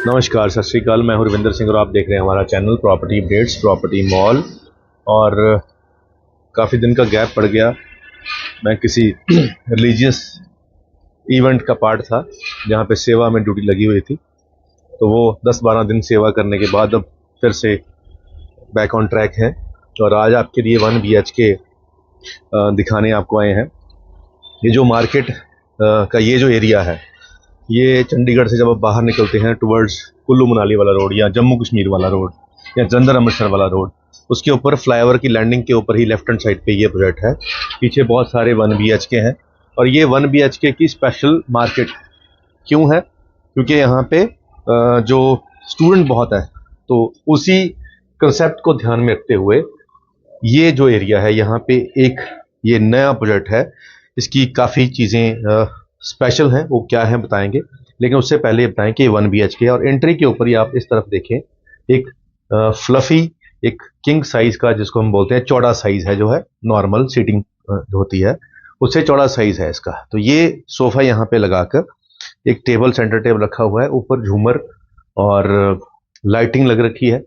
नमस्कार, सत श्री अकाल। मैं हूं रविंदर सिंह और आप देख रहे हैं हमारा channel property updates property mall. और काफ़ी दिन का गैप पड़ गया। मैं किसी रिलीजियस इवेंट का पार्ट था जहां पे सेवा में ड्यूटी लगी हुई थी, तो वो 10-12 दिन सेवा करने के बाद अब फिर से बैक ऑन ट्रैक है। और आज आपके लिए 1 BHK दिखाने आपको आए हैं। ये जो मार्केट का ये जो एरिया है, ये चंडीगढ़ से जब आप बाहर निकलते हैं टुवर्ड्स कुल्लू मनाली वाला रोड या जम्मू कश्मीर वाला रोड या जलंधर अमृतसर वाला रोड, उसके ऊपर फ्लाईओवर की लैंडिंग के ऊपर ही लेफ्ट हैंड साइड पे ये प्रोजेक्ट है। पीछे बहुत सारे 1 BHK हैं और ये 1 BHK की स्पेशल मार्केट क्यों है? क्योंकि यहाँ पे जो स्टूडेंट बहुत है, तो उसी कंसेप्ट को ध्यान में रखते हुए ये जो एरिया है यहाँ पे एक ये नया प्रोजेक्ट है। इसकी काफ़ी चीज़ें स्पेशल हैं, वो क्या है बताएंगे। लेकिन उससे पहले बताएं कि 1 BHK और एंट्री के ऊपर ही आप इस तरफ देखें, एक फ्लफी एक किंग साइज का, जिसको हम बोलते हैं चौड़ा साइज है, जो है नॉर्मल सीटिंग जो होती है उससे चौड़ा साइज है इसका। तो ये सोफा यहाँ पे लगाकर एक टेबल, सेंटर टेबल रखा हुआ है, ऊपर झूमर और लाइटिंग लग रखी है।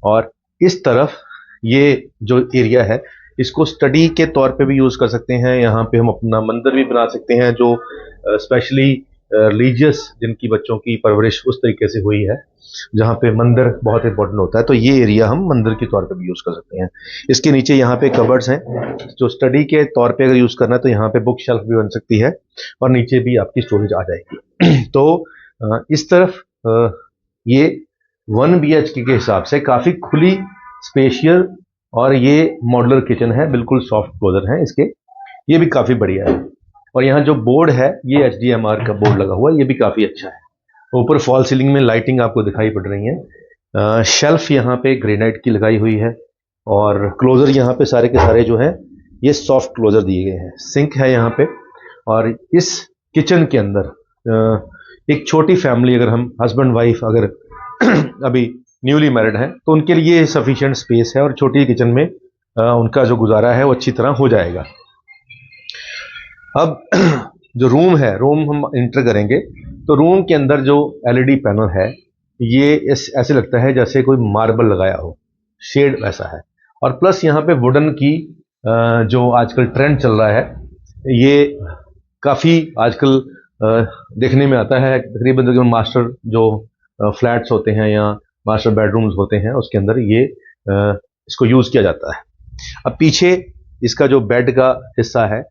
और इस तरफ ये जो एरिया है, इसको स्टडी के तौर पे भी यूज़ कर सकते हैं। यहाँ पे हम अपना मंदिर भी बना सकते हैं, जो स्पेशली रिलीजियस जिनकी बच्चों की परवरिश उस तरीके से हुई है, जहाँ पे मंदिर बहुत इंपॉर्टेंट होता है, तो ये एरिया हम मंदिर के तौर पे भी यूज़ कर सकते हैं। इसके नीचे यहाँ पे कबर्ड्स हैं, जो स्टडी के तौर पे अगर यूज़ करना है तो यहाँ पे बुक शेल्फ भी बन सकती है और नीचे भी आपकी स्टोरेज आ जाएगी। तो इस तरफ ये 1 BHK के हिसाब से काफ़ी खुली, स्पेशियल और ये मॉडुलर किचन है, बिल्कुल सॉफ्ट क्लोजर है इसके, ये भी काफ़ी बढ़िया है। और यहाँ जो बोर्ड है, ये HDMR का बोर्ड लगा हुआ है, ये भी काफ़ी अच्छा है। ऊपर फॉल सीलिंग में लाइटिंग आपको दिखाई पड़ रही है। शेल्फ यहाँ पे ग्रेनाइट की लगाई हुई है और क्लोजर यहाँ पे सारे के सारे जो है ये सॉफ्ट क्लोजर दिए गए हैं। सिंक है यहाँ पे। और इस किचन के अंदर एक छोटी फैमिली, अगर हम हस्बैंड वाइफ अगर अभी न्यूली मैरिड हैं, तो उनके लिए सफिशिएंट स्पेस है और छोटी किचन में उनका जो गुजारा है वो अच्छी तरह हो जाएगा। अब जो रूम है, रूम हम इंटर करेंगे तो रूम के अंदर जो LED पैनल है, ये ऐसे लगता है जैसे कोई मार्बल लगाया हो, शेड वैसा है। और प्लस यहाँ पे वुडन की जो आजकल ट्रेंड चल रहा है, ये काफ़ी आजकल देखने में आता है। तकरीबन मास्टर जो फ्लैट्स होते हैं या मास्टर बेडरूम्स होते हैं, उसके अंदर ये इसको यूज़ किया जाता है। अब पीछे इसका जो बेड का हिस्सा है,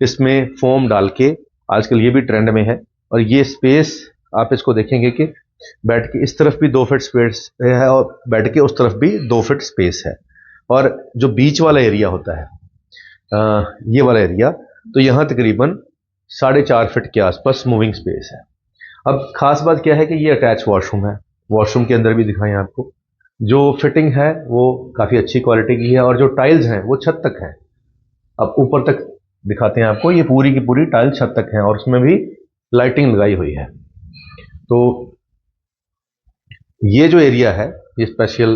इसमें फोम डाल के आजकल ये भी ट्रेंड में है। और ये स्पेस आप इसको देखेंगे कि बेड के इस तरफ भी 2 फीट स्पेस है और बेड के उस तरफ भी 2 फीट स्पेस है। और जो बीच वाला एरिया होता है, ये वाला एरिया, तो यहाँ तकरीबन 4.5 फीट के आसपास मूविंग स्पेस है। अब खास बात क्या है कि ये अटैच वॉशरूम है। वॉशरूम के अंदर भी दिखाएं आपको, जो फिटिंग है वो काफ़ी अच्छी क्वालिटी की है और जो टाइल्स हैं वो छत तक हैं। अब ऊपर तक दिखाते हैं आपको, ये पूरी की पूरी टाइल छत तक है और उसमें भी लाइटिंग लगाई हुई है। तो ये जो एरिया है, ये स्पेशल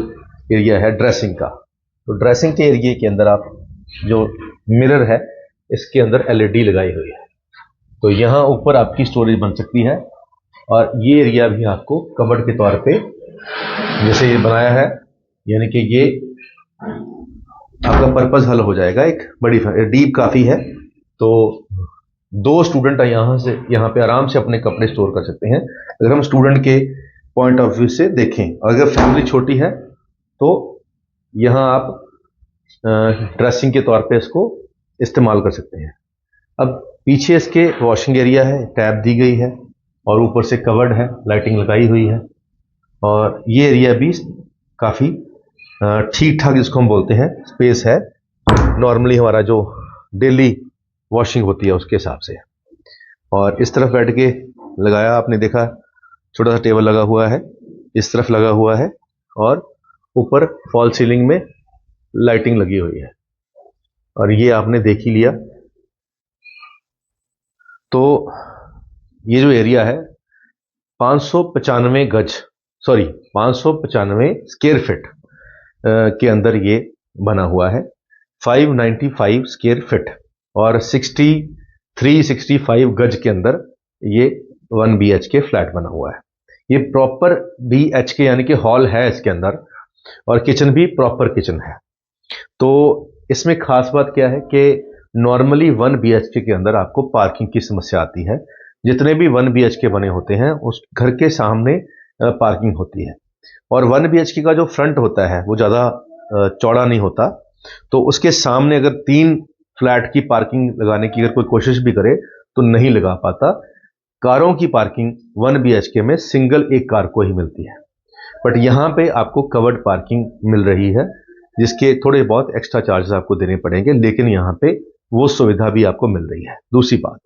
एरिया है ड्रेसिंग का। तो ड्रेसिंग के एरिया के अंदर आप जो मिरर है, इसके अंदर LED लगाई हुई है, तो यहाँ ऊपर आपकी स्टोरेज बन सकती है। और ये एरिया भी आपको कबर्ड के तौर पे जैसे ये बनाया है, यानी कि ये आपका पर्पस हल हो जाएगा। एक बड़ी डीप काफ़ी है, तो 2 स्टूडेंट यहाँ पे आराम से अपने कपड़े स्टोर कर सकते हैं, अगर हम स्टूडेंट के पॉइंट ऑफ व्यू से देखें। अगर फैमिली छोटी है तो यहाँ आप ड्रेसिंग के तौर पे इसको इस्तेमाल कर सकते हैं। अब पीछे इसके वॉशिंग एरिया है, टैब दी गई है और ऊपर से कवर्ड है, लाइटिंग लगाई हुई है। और ये एरिया भी काफ़ी ठीक ठाक, जिसको हम बोलते हैं स्पेस है, नॉर्मली हमारा जो डेली वॉशिंग होती है उसके हिसाब से। और इस तरफ बैठ के लगाया, आपने देखा छोटा सा टेबल लगा हुआ है, इस तरफ लगा हुआ है और ऊपर फॉल सीलिंग में लाइटिंग लगी हुई है। और ये आपने देख ही लिया। तो ये जो एरिया है 595 स्क्वायर फीट के अंदर ये बना हुआ है, 595 स्क्वायर फीट और 65 गज के अंदर ये 1 BHK फ्लैट बना हुआ है। ये प्रॉपर BHK यानी कि हॉल है इसके अंदर, और किचन भी प्रॉपर किचन है। तो इसमें खास बात क्या है कि नॉर्मली 1 BHK के अंदर आपको पार्किंग की समस्या आती है। जितने भी 1 BHK बने होते हैं उस घर के सामने पार्किंग होती है, और 1 BHK का जो फ्रंट होता है वो ज़्यादा चौड़ा नहीं होता, तो उसके सामने अगर 3 फ्लैट की पार्किंग लगाने की अगर कोई कोशिश भी करे तो नहीं लगा पाता। कारों की पार्किंग 1 BHK में सिंगल एक कार को ही मिलती है, बट यहाँ पे आपको कवर्ड पार्किंग मिल रही है, जिसके थोड़े बहुत एक्स्ट्रा चार्जेस आपको देने पड़ेंगे, लेकिन यहाँ पे वो सुविधा भी आपको मिल रही है। दूसरी बात,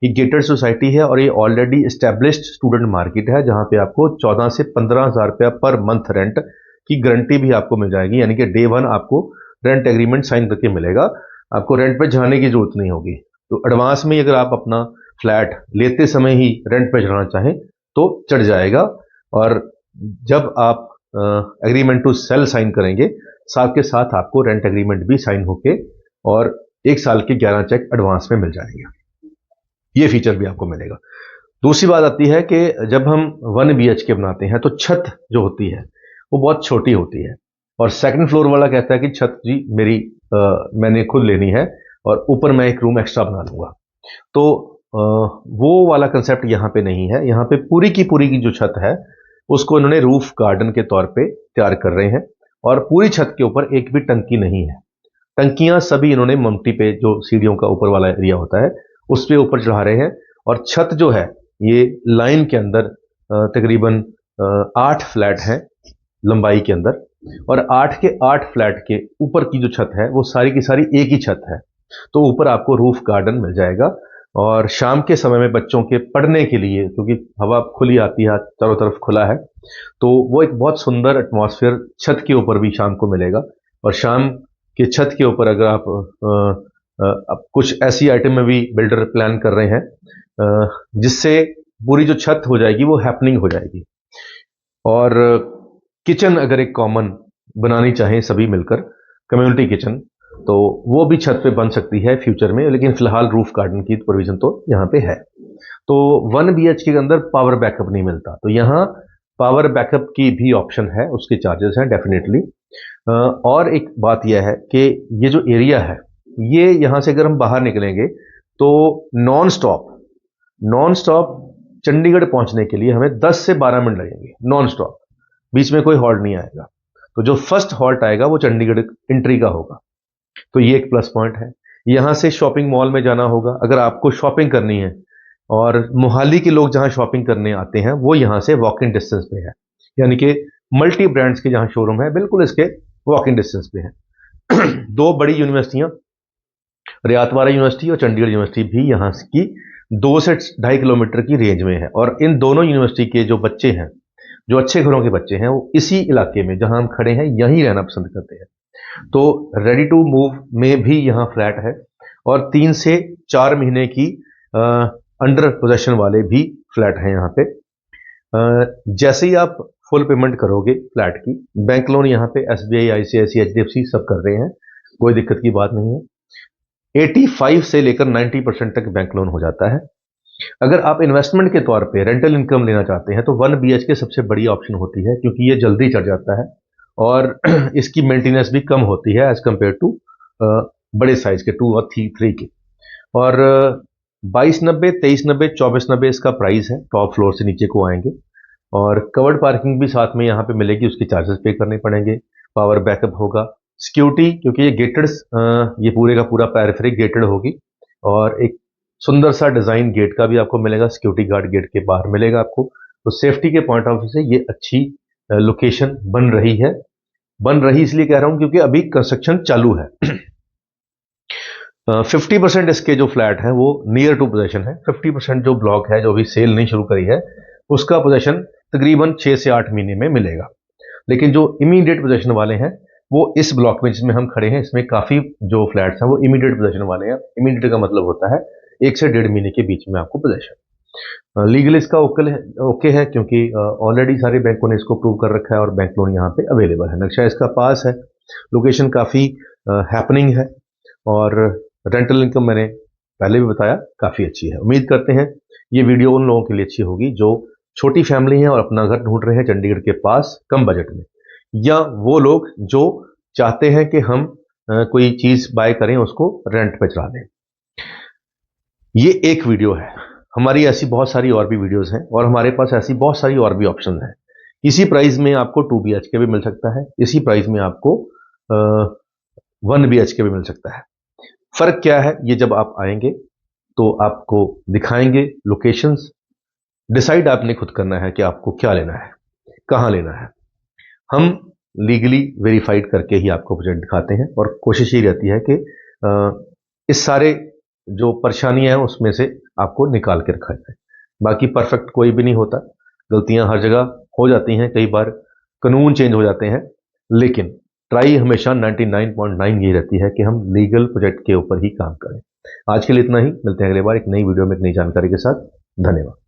ये गेटेड सोसाइटी है और ये ऑलरेडी एस्टेब्लिश्ड स्टूडेंट मार्केट है, जहाँ पे आपको 14 से 15,000 रुपया पर मंथ रेंट की गारंटी भी आपको मिल जाएगी। यानी कि डे 1 आपको रेंट एग्रीमेंट साइन करके मिलेगा, आपको रेंट पे जाने की जरूरत नहीं होगी। तो एडवांस में अगर आप अपना फ्लैट लेते समय ही रेंट पे चढ़ाना चाहें तो चढ़ जाएगा, और जब आप एग्रीमेंट टू सेल साइन करेंगे साथ के साथ आपको रेंट एग्रीमेंट भी साइन होके और 1 साल के 11 चेक एडवांस में मिल जाएंगे। ये फीचर भी आपको मिलेगा। दूसरी बात आती है कि जब हम 1 BHK बनाते हैं तो छत जो होती है वो बहुत छोटी होती है, और सेकंड फ्लोर वाला कहता है कि छत जी मेरी मैंने खुद लेनी है और ऊपर मैं एक रूम एक्स्ट्रा बना लूंगा। तो वो वाला कंसेप्ट यहाँ पे नहीं है। यहाँ पे पूरी की जो छत है उसको इन्होंने रूफ गार्डन के तौर पे तैयार कर रहे हैं, और पूरी छत के ऊपर एक भी टंकी नहीं है। टंकियां सभी इन्होंने ममटी पे, जो सीढ़ियों का ऊपर वाला एरिया होता है, उस पे ऊपर चढ़ा रहे हैं, और छत जो है ये लाइन के अंदर तकरीबन 8 फ्लैट हैं लंबाई के अंदर, और 8 के 8 फ्लैट के ऊपर की जो छत है वो सारी की सारी एक ही छत है। तो ऊपर आपको रूफ गार्डन मिल जाएगा, और शाम के समय में बच्चों के पढ़ने के लिए, क्योंकि हवा खुली आती है, चारों तरफ खुला है, तो वो एक बहुत सुंदर एटमॉस्फेयर छत के ऊपर भी शाम को मिलेगा। और शाम के छत के ऊपर अगर आप अब कुछ ऐसी आइटम में भी बिल्डर प्लान कर रहे हैं जिससे पूरी जो छत हो जाएगी वो हैपनिंग हो जाएगी। और किचन अगर एक कॉमन बनानी चाहें सभी मिलकर, कम्युनिटी किचन, तो वो भी छत पे बन सकती है फ्यूचर में, लेकिन फिलहाल रूफ गार्डन की प्रोविजन तो यहाँ पे है। तो 1 BHK के अंदर पावर बैकअप नहीं मिलता, तो यहाँ पावर बैकअप की भी ऑप्शन है, उसके चार्जेस हैं डेफिनेटली। और एक बात यह है कि ये जो एरिया है ये यहाँ से अगर हम बाहर निकलेंगे तो नॉन स्टॉप चंडीगढ़ पहुंचने के लिए हमें 10 से 12 मिनट लगेंगे नॉन स्टॉप, बीच में कोई हॉल्ट नहीं आएगा। तो जो फर्स्ट हॉल्ट आएगा वो चंडीगढ़ एंट्री का होगा, तो ये एक प्लस पॉइंट है। यहां से शॉपिंग मॉल में जाना होगा अगर आपको शॉपिंग करनी है, और मोहाली के लोग जहां शॉपिंग करने आते हैं वो यहां से वॉक इन डिस्टेंस पे है, यानी कि मल्टी ब्रांड्स के जहां शोरूम है बिल्कुल इसके वॉक इन डिस्टेंस पे है। 2 बड़ी यूनिवर्सिटियां, रियात वाला यूनिवर्सिटी और चंडीगढ़ यूनिवर्सिटी भी यहाँ की 2 से 2.5 किलोमीटर की रेंज में है, और इन दोनों यूनिवर्सिटी के जो बच्चे हैं, जो अच्छे घरों के बच्चे हैं, वो इसी इलाके में जहां हम खड़े हैं यहीं रहना पसंद करते हैं। तो रेडी टू मूव में भी यहाँ फ्लैट है, और 3 से 4 महीने की अंडर पोजेशन वाले भी फ्लैट हैं यहाँ पे। जैसे ही आप फुल पेमेंट करोगे फ्लैट की, बैंक लोन यहाँ पे SBI, ICICI, HDFC सब कर रहे हैं, कोई दिक्कत की बात नहीं है। 85 से लेकर 90% तक बैंक लोन हो जाता है। अगर आप इन्वेस्टमेंट के तौर पे रेंटल इनकम लेना चाहते हैं तो 1 BHK सबसे बड़ी ऑप्शन होती है, क्योंकि ये जल्दी चढ़ जाता है और इसकी मेंटेनेंस भी कम होती है एज कंपेयर टू बड़े साइज के 2 और 3 के। और 2290, 2390, 2490 इसका प्राइस है, टॉप फ्लोर से नीचे को आएंगे। और कवर्ड पार्किंग भी साथ में यहाँ पे मिलेगी, उसके चार्जेस पे करने पड़ेंगे। पावर बैकअप होगा, सिक्योरिटी, क्योंकि ये गेटेड, ये पूरे का पूरा पेरिफेरी गेटेड होगी, और एक सुंदर सा डिजाइन गेट का भी आपको मिलेगा, सिक्योरिटी गार्ड गेट के बाहर मिलेगा आपको। तो सेफ्टी के पॉइंट ऑफ व्यू से ये अच्छी लोकेशन बन रही है। बन रही इसलिए कह रहा हूं क्योंकि अभी कंस्ट्रक्शन चालू है। 50% इसके जो फ्लैट है वो नियर टू पोजेशन है, 50% जो ब्लॉक है जो अभी सेल नहीं शुरू करी है उसका पोजेशन तकरीबन 6 से 8 महीने में मिलेगा। लेकिन जो इमीडिएट पोजेशन वाले हैं वो इस ब्लॉक में जिसमें हम खड़े हैं, इसमें काफी जो फ्लैट्स हैं वो इमीडिएट पोजेशन वाले हैं। इमीडिएट का मतलब होता है 1 से 1.5 महीने के बीच में आपको पोजेशन। लीगल इसका ओके है, क्योंकि ऑलरेडी सारे बैंकों ने इसको प्रूव कर रखा है और बैंक लोन यहाँ पे अवेलेबल है। नक्शा इसका पास है, लोकेशन काफी हैपनिंग है, और रेंटल इनकम मैंने पहले भी बताया काफी अच्छी है। उम्मीद करते हैं ये वीडियो उन लोगों के लिए अच्छी होगी जो छोटी फैमिली हैं और अपना घर ढूंढ रहे हैं चंडीगढ़ के पास कम बजट में, या वो लोग जो चाहते हैं कि हम कोई चीज बाय करें उसको रेंट पे चला दें। ये एक वीडियो है, हमारी ऐसी बहुत सारी और भी वीडियोस हैं और हमारे पास ऐसी बहुत सारी और भी ऑप्शन हैं। इसी प्राइस में आपको 2 BHK भी मिल सकता है, इसी प्राइस में आपको 1 BHK भी मिल सकता है। फर्क क्या है, ये जब आप आएंगे तो आपको दिखाएंगे लोकेशंस। डिसाइड आपने खुद करना है कि आपको क्या लेना है, कहाँ लेना है। हम लीगली वेरीफाइड करके ही आपको प्रोजेक्ट दिखाते हैं और कोशिश ये रहती है कि इस सारे जो परेशानियां हैं उसमें से आपको निकाल के रखा जाए। बाकी परफेक्ट कोई भी नहीं होता, गलतियां हर जगह हो जाती हैं, कई बार कानून चेंज हो जाते हैं, लेकिन ट्राई हमेशा 99.9 ये रहती है कि हम लीगल प्रोजेक्ट के ऊपर ही काम करें। आज के लिए इतना ही, मिलते हैं अगली बार एक नई वीडियो में एक नई जानकारी के साथ। धन्यवाद।